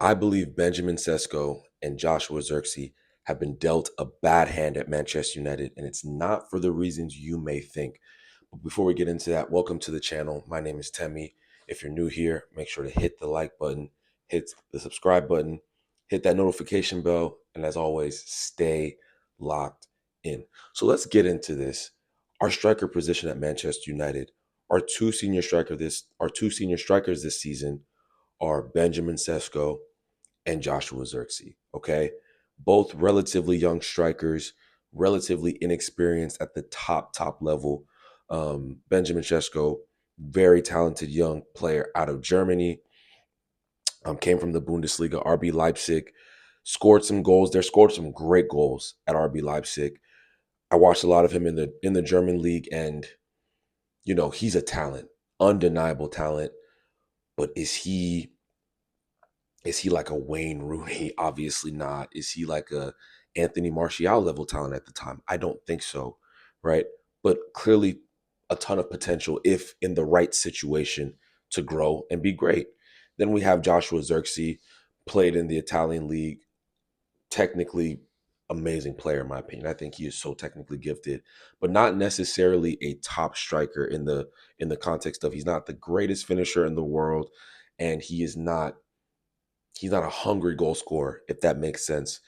I believe Benjamin Sesko and Joshua Zirkzee have been dealt a bad hand at Manchester United, and it's not for the reasons you may think. But before we get into that, welcome to the channel. My name is Temi. If you're new here, make sure to hit the like button, hit the subscribe button, hit that notification bell, and as always, stay locked in. So let's get into this. Our striker position at Manchester United, our two senior strikers this season are Benjamin Sesko and Joshua Zirkzee. Okay, both relatively young strikers, relatively inexperienced at the top level. Benjamin Sesko, very talented young player out of Germany, came from the Bundesliga, RB Leipzig, scored some goals. There scored some great goals at RB Leipzig. I watched a lot of him in the German league, and he's a talent, undeniable talent. But is he like a Wayne Rooney? Obviously not. Is he like a Anthony Martial level talent at the time? I don't think so, right? But clearly a ton of potential if in the right situation to grow and be great. Then we have Joshua Zirkzee, played in the Italian league, technically amazing player in my opinion. I think he is so technically gifted, but not necessarily a top striker in the context of he's not the greatest finisher in the world, and he's not a hungry goal scorer, if that makes sense.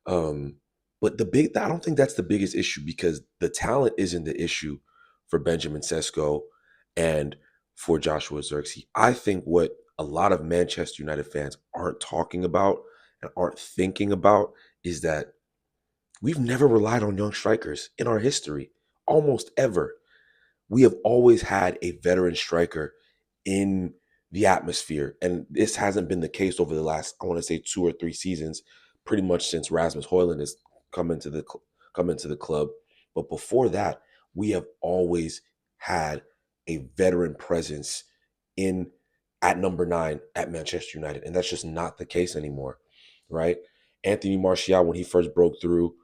Um, but I don't think that's the biggest issue because the talent isn't the issue for Benjamin Sesko and for Joshua Zirkzee. I think what a lot of Manchester United fans aren't talking about and aren't thinking about is that we've never relied on young strikers in our history, almost ever. We have always had a veteran striker in the atmosphere. And this hasn't been the case over the last, I want to say 2 or 3 seasons, pretty much since Rasmus Højlund has come into the club. But before that, we have always had a veteran presence in at number 9 at Manchester United. And that's just not the case anymore, right? Anthony Martial, when he first broke through,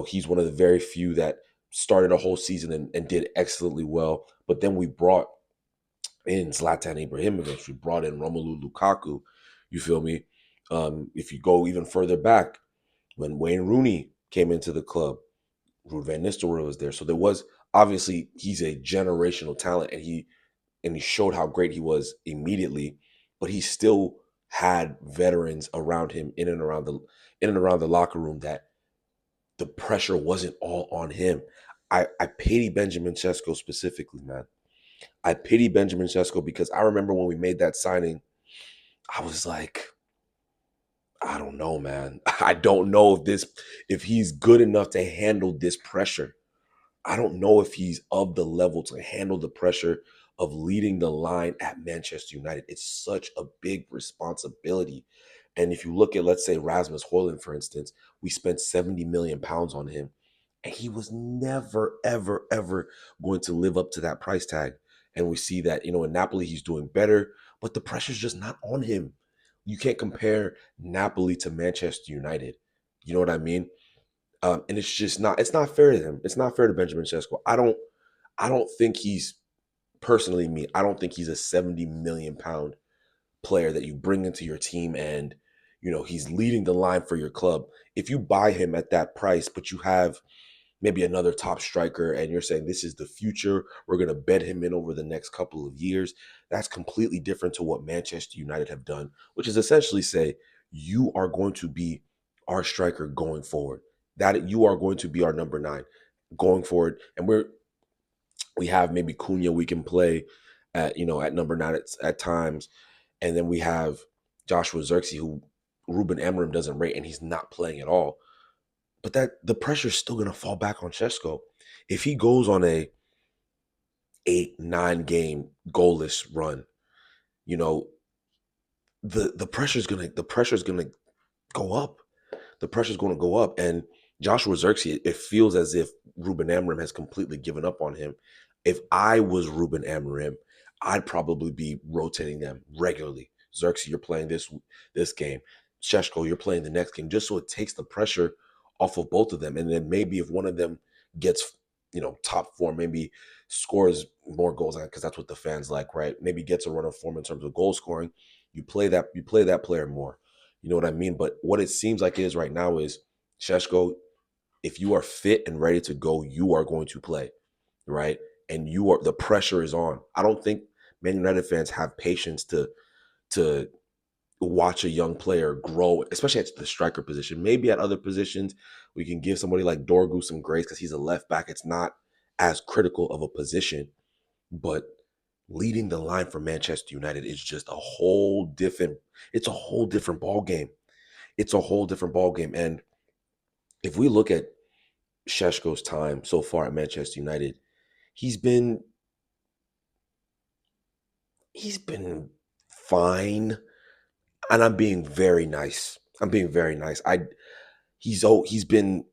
he's one of the very few that started a whole season and did excellently well. But then we brought in Zlatan Ibrahimovic, we brought in Romelu Lukaku. You feel me? If you go even further back, when Wayne Rooney came into the club, Ruud van Nistelrooy was there. So there was obviously he's a generational talent, and he showed how great he was immediately. But he still had veterans around him in and around the locker room that the pressure wasn't all on him. I pity Benjamin Sesko specifically, man. I pity Benjamin Sesko because I remember when we made that signing, I was like, I don't know, man. I don't know if he's good enough to handle this pressure. I don't know if he's of the level to handle the pressure of leading the line at Manchester United. It's such a big responsibility. And if you look at, let's say, Rasmus Højlund, for instance, we spent 70 million pounds on him, and he was never, ever, ever going to live up to that price tag. And we see that, in Napoli, he's doing better, but the pressure's just not on him. You can't compare Napoli to Manchester United. You know what I mean? And it's not fair to him. It's not fair to Benjamin Sesko. I don't think he's personally me. I don't think he's a 70 million pound player that you bring into your team and he's leading the line for your club. If you buy him at that price, but you have maybe another top striker and you're saying this is the future, we're going to bet him in over the next couple of years, that's completely different to what Manchester United have done, which is essentially say you are going to be our striker going forward, that you are going to be our number 9 going forward. And we have maybe Cunha we can play at number 9 at times, and then we have Joshua Zirkzee, who Ruben Amorim doesn't rate, and he's not playing at all. But that the pressure is still going to fall back on Sesko. If he goes on a 8-9 game goalless run, you know the pressure's gonna go up. The pressure's going to go up, and Joshua Zirkzee, it feels as if Ruben Amorim has completely given up on him. If I was Ruben Amorim, I'd probably be rotating them regularly. Zirkzee, you're playing this game. Sheshko, you're playing the next game, just so it takes the pressure off of both of them. And then maybe if one of them gets, top form, maybe scores more goals, because that's what the fans like, right? Maybe gets a run of form in terms of goal scoring. You play that player more. You know what I mean? But what it seems like is right now is Sheshko, if you are fit and ready to go, you are going to play, right? And you are the pressure is on. I don't think Man United fans have patience to watch a young player grow, especially at the striker position. Maybe at other positions, we can give somebody like Dorgu some grace because he's a left back. It's not as critical of a position, but leading the line for Manchester United is just a whole different. It's a whole different ball game. It's a whole different ball game. And if we look at Sheshko's time so far at Manchester United, he's been he's been fine, and I'm being very nice. I'm being very nice. He's been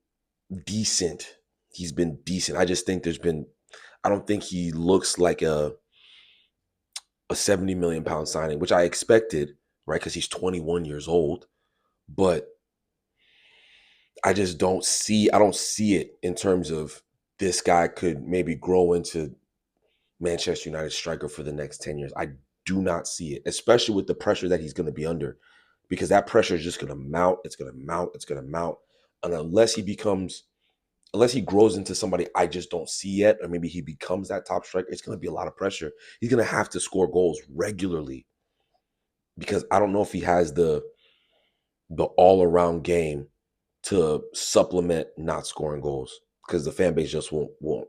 decent. He's been decent. I just think I don't think he looks like a 70 million pound signing, which I expected, right? Because he's 21 years old. But I don't see it in terms of this guy could maybe grow into Manchester United striker for the next 10 years. I do not see it, especially with the pressure that he's going to be under, because that pressure is just going to mount. It's going to mount. It's going to mount. And unless he grows into somebody I just don't see yet, or maybe he becomes that top striker, it's going to be a lot of pressure. He's going to have to score goals regularly because I don't know if he has the all around game to supplement not scoring goals because the fan base just won't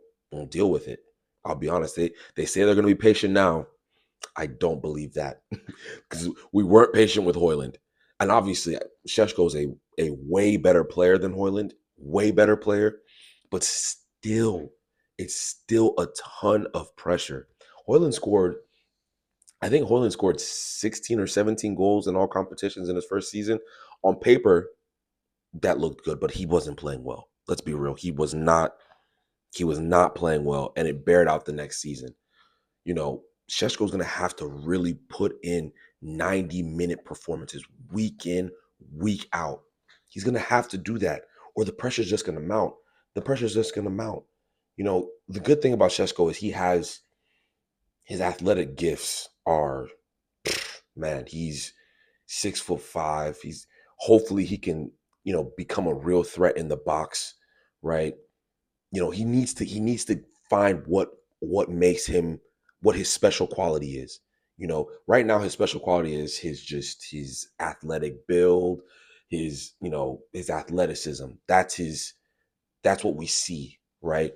deal with it. I'll be honest. They say they're going to be patient now. I don't believe that because we weren't patient with Hoyland, and obviously Sheshko is a way better player than Hoyland, way better player, but still, it's still a ton of pressure. Hoyland scored, I think Hoyland scored 16 or 17 goals in all competitions in his first season. On paper, that looked good, but he wasn't playing well. Let's be real, he was not. He was not playing well, and it bared out the next season. You know, Sheshko's going to have to really put in 90-minute performances week in, week out. He's going to have to do that, or the pressure's just going to mount. The pressure's just going to mount. You know, the good thing about Sheshko is he has his athletic gifts are, man, he's 6'5". He's hopefully he can, become a real threat in the box, right? He needs to find what makes him what his special quality is. Right now his special quality is his athletic build, his athleticism. That's what we see, right?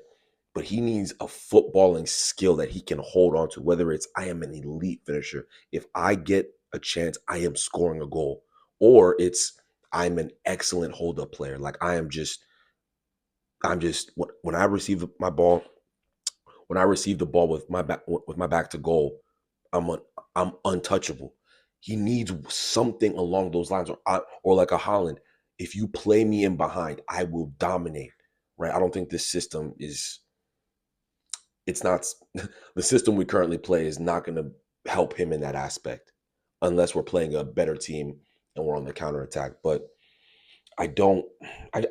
But he needs a footballing skill that he can hold on to, whether it's I am an elite finisher. If I get a chance, I am scoring a goal. Or it's I'm an excellent hold-up player. Like I'm just when I receive my ball, when I receive the ball with my back to goal, I'm un, I'm untouchable. He needs something along those lines, or like a Holland. If you play me in behind, I will dominate. Right? I don't think this system is. It's not the system we currently play is not going to help him in that aspect, unless we're playing a better team and we're on the counter attack. But I don't.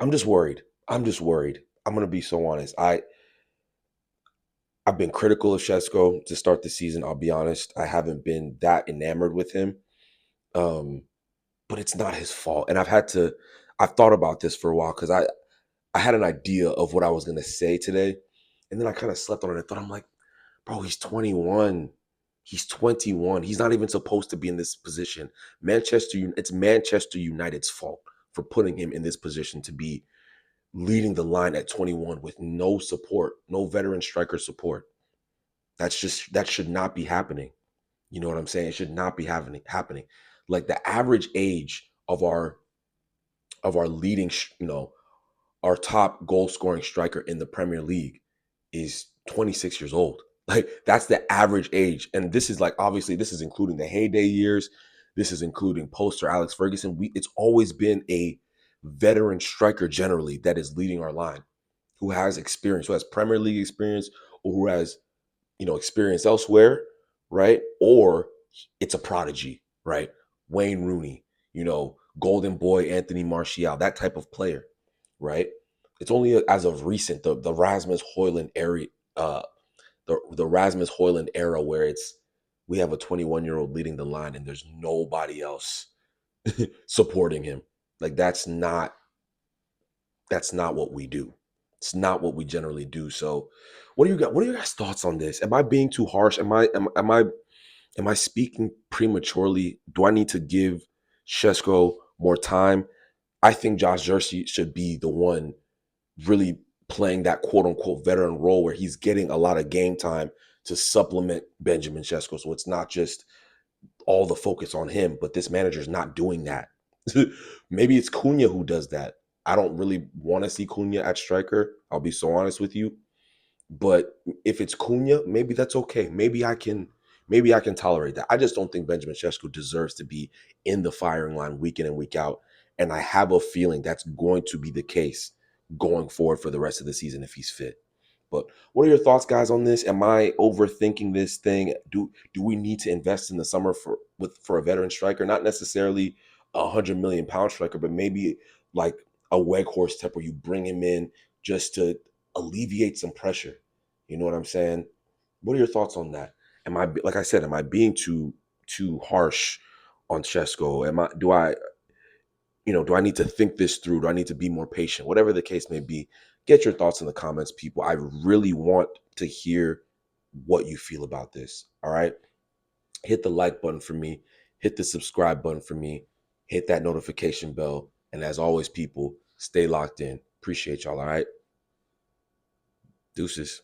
I'm just worried. I'm just worried. I'm going to be so honest. I've been critical of Shesko to start the season. I'll be honest. I haven't been that enamored with him. Um, but it's not his fault. And I've thought about this for a while because I had an idea of what I was gonna say today. And then I kind of slept on it and thought, I'm like, bro, he's 21. He's 21. He's not even supposed to be in this position. It's Manchester United's fault for putting him in this position to be leading the line at 21 with no support, no veteran striker support. That should not be happening. You know what I'm saying? It should not be happening. Like the average age of our leading, our top goal scoring striker in the Premier League is 26 years old. Like that's the average age. And this is like obviously this is including the heyday years. This is including post Alex Ferguson. It's always been a veteran striker generally that is leading our line, who has experience, who has Premier League experience, or who has experience elsewhere, right? Or it's a prodigy, right? Wayne Rooney, Golden Boy Anthony Martial, that type of player, right? It's only as of recent the Rasmus Hoyland era, the Rasmus Hoyland era where we have a 21-year-old leading the line and there's nobody else supporting him. Like that's not what we do. It's not what we generally do. So what are your guys' thoughts on this? Am I being too harsh? Am I speaking prematurely? Do I need to give Sesko more time? I think Josh Zirkzee should be the one really playing that quote unquote veteran role where he's getting a lot of game time to supplement Benjamin Sesko. So it's not just all the focus on him, but this manager's not doing that. Maybe it's Cunha who does that. I don't really want to see Cunha at striker. I'll be so honest with you. But if it's Cunha, maybe that's okay. Maybe I can tolerate that. I just don't think Benjamin Sesko deserves to be in the firing line week in and week out. And I have a feeling that's going to be the case going forward for the rest of the season if he's fit. But what are your thoughts, guys, on this? Am I overthinking this thing? Do we need to invest in the summer for a veteran striker? Not necessarily £100 million striker, but maybe like a Weghorst type where you bring him in just to alleviate some pressure. You know what I'm saying? What are your thoughts on that? Am I, like I said, am I being too harsh on Chesko? Do I need to think this through? Do I need to be more patient? Whatever the case may be, get your thoughts in the comments, people. I really want to hear what you feel about this. All right. Hit the like button for me, hit the subscribe button for me, hit that notification bell. And as always, people, stay locked in. Appreciate y'all. All right. Deuces.